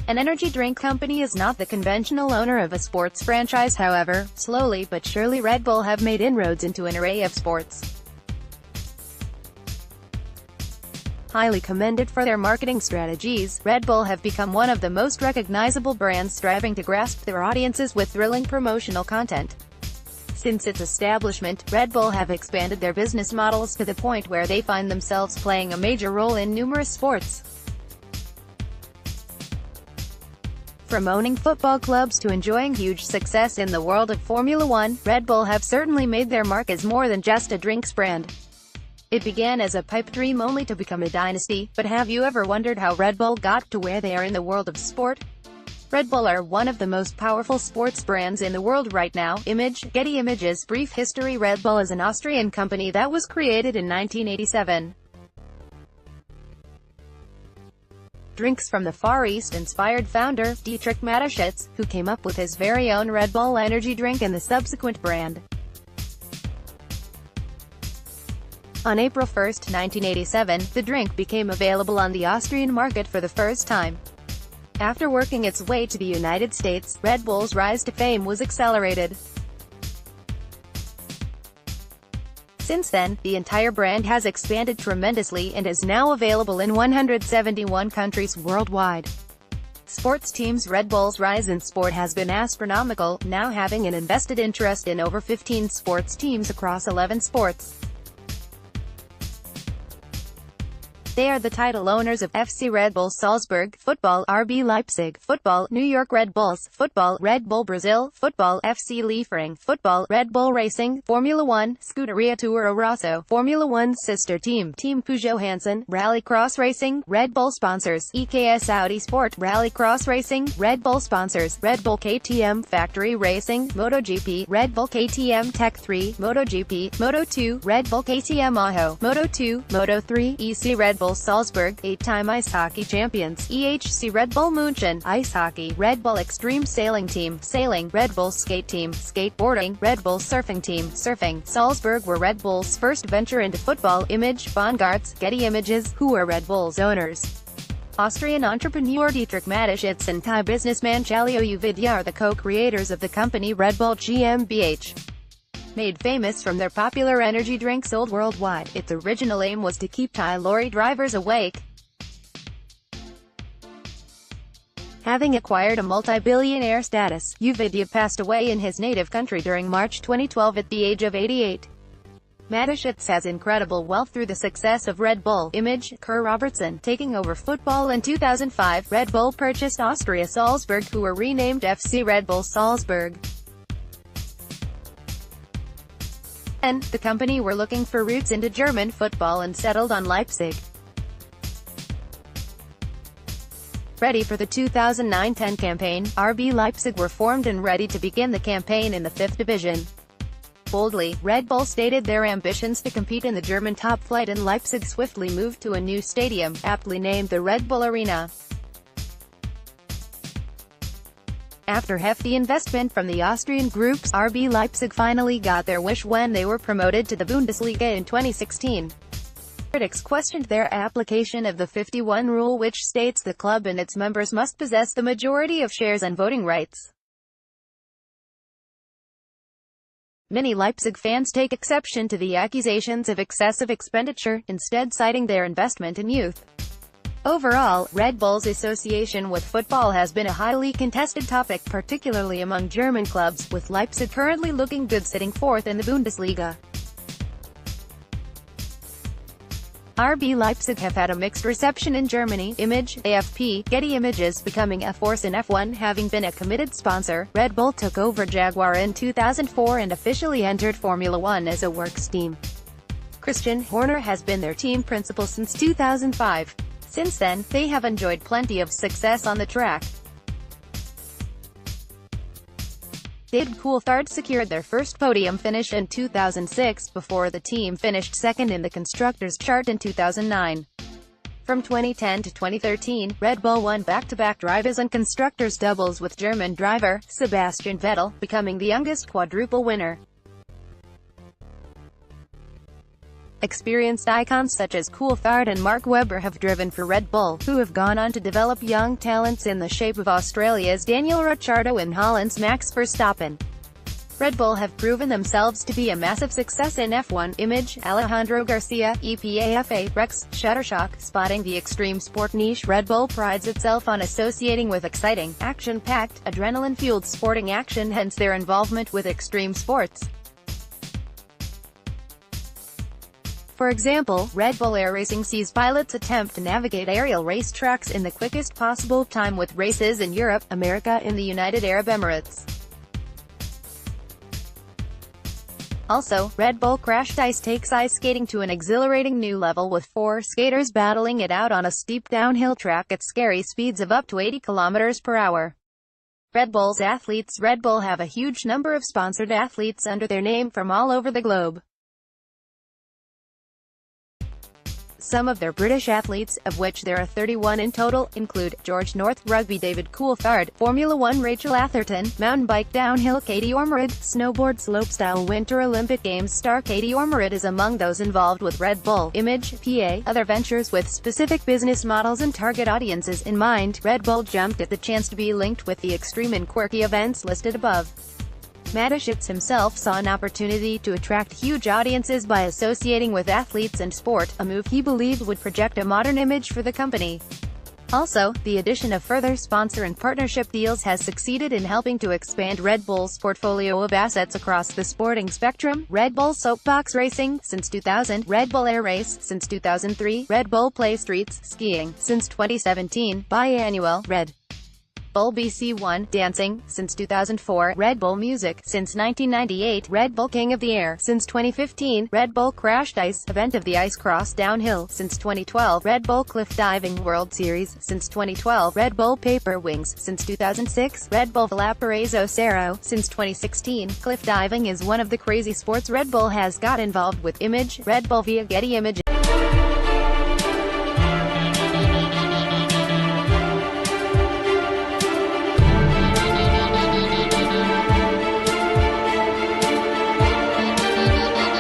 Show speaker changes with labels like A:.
A: An energy drink company is not the conventional owner of a sports franchise. However, slowly but surely Red Bull have made inroads into an array of sports. Highly commended for their marketing strategies, Red Bull have become one of the most recognizable brands striving to grasp their audiences with thrilling promotional content. Since its establishment, Red Bull have expanded their business models to the point where they find themselves playing a major role in numerous sports. From owning football clubs to enjoying huge success in the world of Formula One, Red Bull have certainly made their mark as more than just a drinks brand. It began as a pipe dream only to become a dynasty, but have you ever wondered how Red Bull got to where they are in the world of sport? Red Bull are one of the most powerful sports brands in the world right now. Getty Images. Brief history. Red Bull is an Austrian company that was created in 1987. Drinks from the Far East inspired founder, Dietrich Mateschitz, who came up with his very own Red Bull energy drink and the subsequent brand. On April 1, 1987, the drink became available on the Austrian market for the first time. After working its way to the United States, Red Bull's rise to fame was accelerated. Since then, the entire brand has expanded tremendously and is now available in 171 countries worldwide. Sports teams. Red Bull's rise in sport has been astronomical, now having an invested interest in over 15 sports teams across 11 sports. They are the title owners of FC Red Bull Salzburg, Football, RB Leipzig, Football, New York Red Bulls, Football, Red Bull Brazil, Football, FC Liefering, Football, Red Bull Racing, Formula One, Scuderia Toro Rosso, Formula One's sister team, Team Peugeot Hansen, Rallycross Racing, Red Bull sponsors, EKS Audi Sport, Rallycross Racing, Red Bull sponsors, Red Bull KTM Factory Racing, MotoGP, Red Bull KTM Tech 3, MotoGP, Moto2, Red Bull KTM Aho, Moto2, Moto3, EC Red Bull Salzburg, 8-time ice hockey champions, EHC Red Bull München, ice hockey, Red Bull Extreme Sailing Team, sailing, Red Bull Skate Team, skateboarding, Red Bull Surfing Team, surfing. Salzburg were Red Bull's first venture into football. Image, Vanguards, Getty Images, who are Red Bull's owners. Austrian entrepreneur Dietrich Mateschitz and Thai businessman Chalio Uvidya are the co-creators of the company Red Bull GmbH. Made famous from their popular energy drink sold worldwide, its original aim was to keep Thai lorry drivers awake. Having acquired a multi-billionaire status, Uvidya passed away in his native country during March 2012 at the age of 88. Mateschitz has incredible wealth through the success of Red Bull. Image, Kerr Robertson. Taking over football in 2005, Red Bull purchased Austria Salzburg, who were renamed FC Red Bull Salzburg. And the company were looking for roots into German football and settled on Leipzig. Ready for the 2009-10 campaign, RB Leipzig were formed and ready to begin the campaign in the 5th division. Boldly, Red Bull stated their ambitions to compete in the German top flight, and Leipzig swiftly moved to a new stadium, aptly named the Red Bull Arena. After hefty investment from the Austrian groups, RB Leipzig finally got their wish when they were promoted to the Bundesliga in 2016. Critics questioned their application of the 51 rule, which states the club and its members must possess the majority of shares and voting rights. Many Leipzig fans take exception to the accusations of excessive expenditure, instead citing their investment in youth. Overall, Red Bull's association with football has been a highly contested topic, particularly among German clubs, with Leipzig currently looking good sitting 4th in the Bundesliga. RB Leipzig have had a mixed reception in Germany. Image, AFP, Getty Images. Becoming a force in F1. Having been a committed sponsor, Red Bull took over Jaguar in 2004 and officially entered Formula One as a works team. Christian Horner has been their team principal since 2005. Since then, they have enjoyed plenty of success on the track. David Coulthard secured their first podium finish in 2006, before the team finished second in the Constructors' Chart in 2009. From 2010 to 2013, Red Bull won back-to-back drivers and constructors' doubles with German driver Sebastian Vettel, becoming the youngest quadruple winner. Experienced icons such as Coulthard and Mark Webber have driven for Red Bull, who have gone on to develop young talents in the shape of Australia's Daniel Ricciardo and Holland's Max Verstappen. Red Bull have proven themselves to be a massive success in F1. Image, Alejandro Garcia, EPAFA, Rex, Shutterstock. Spotting the extreme sport niche. Red Bull prides itself on associating with exciting, action-packed, adrenaline-fueled sporting action, hence their involvement with extreme sports. For example, Red Bull Air Racing sees pilots attempt to navigate aerial race tracks in the quickest possible time with races in Europe, America and the United Arab Emirates. Also, Red Bull Crashed Ice takes ice skating to an exhilarating new level with 4 skaters battling it out on a steep downhill track at scary speeds of up to 80 km per hour. Red Bull's athletes. Red Bull have a huge number of sponsored athletes under their name from all over the globe. Some of their British athletes, of which there are 31 in total, include George North, Rugby David Coulthard, Formula 1 Rachel Atherton, mountain bike downhill Katie Ormerod, snowboard slopestyle Winter Olympic Games star Katie Ormerod is among those involved with Red Bull. Image, PA. Other ventures with specific business models and target audiences in mind. Red Bull jumped at the chance to be linked with the extreme and quirky events listed above. Mateschitz himself saw an opportunity to attract huge audiences by associating with athletes and sport, a move he believed would project a modern image for the company. Also, the addition of further sponsor and partnership deals has succeeded in helping to expand Red Bull's portfolio of assets across the sporting spectrum. Red Bull Soapbox Racing, since 2000, Red Bull Air Race, since 2003, Red Bull Play Streets, Skiing, since 2017, Biannual, Red Bull BC1, Dancing, since 2004, Red Bull Music, since 1998, Red Bull King of the Air, since 2015, Red Bull Crashed Ice, Event of the Ice Cross Downhill, since 2012, Red Bull Cliff Diving World Series, since 2012, Red Bull Paper Wings, since 2006, Red Bull Valparaiso Cerro, since 2016. Cliff diving is one of the crazy sports Red Bull has got involved with. Image, Red Bull via Getty Images.